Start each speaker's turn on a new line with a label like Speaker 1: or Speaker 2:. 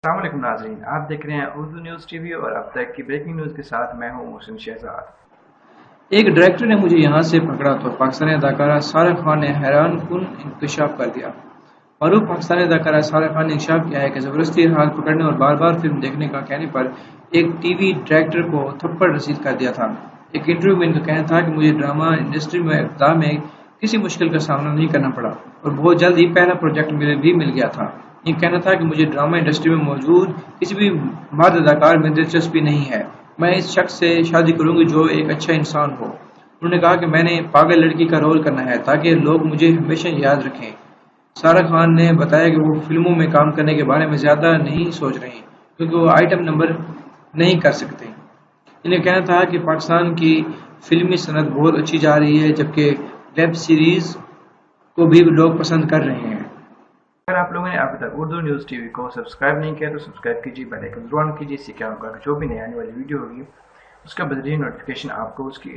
Speaker 1: अस्सलाम वालेकुम नाज़रीन, आप देख रहे हैं उर्दू न्यूज़ टीवी और अब तक की ब्रेकिंग न्यूज़ के साथ मैं हूं मोहसिन शहजाद।
Speaker 2: एक डायरेक्टर ने मुझे यहाँ से पकड़ा तो पाकिस्तानी अदाकारा सारा खान ने हैरान कुन इंकशाफ कर दिया। मरूफ पाकिस्तानी अदाकारा सारा खान ने इंकशाफ किया है कि ज़बरदस्ती हाथ पकड़ने और बार बार फिल्म देखने का कहने पर एक टीवी डायरेक्टर को थप्पड़ रसीद कर दिया था। एक इंटरव्यू में इनका कहना था कि मुझे ड्रामा इंडस्ट्री में इब्तिदा में किसी मुश्किल का सामना नहीं करना पड़ा और बहुत जल्द ही पहला प्रोजेक्ट भी मिल गया था। ये कहना था कि मुझे ड्रामा इंडस्ट्री में मौजूद किसी भी मर्द अदाकार में दिलचस्पी नहीं है। मैं इस शख्स से शादी करूंगी जो एक अच्छा इंसान हो। उन्होंने कहा कि मैंने पागल लड़की का रोल करना है ताकि लोग मुझे हमेशा याद रखें। सारा खान ने बताया कि वो फिल्मों में काम करने के बारे में ज़्यादा नहीं सोच रही क्योंकि वो आइटम नंबर नहीं कर सकते। इन्हें कहना था कि पाकिस्तान की फिल्मी सनत बहुत अच्छी जा रही है जबकि वेब सीरीज़ को भी लोग पसंद कर रहे हैं।
Speaker 1: अगर आप लोगों ने अभी तक उर्दू न्यूज़ टीवी को सब्सक्राइब नहीं किया तो सब्सक्राइब कीजिए, बेल आइकन जरूर ऑन कीजिए। इससे क्या होगा कि जो भी नई आने वाली वीडियो होगी उसका बदरीन नोटिफिकेशन आपको उसकी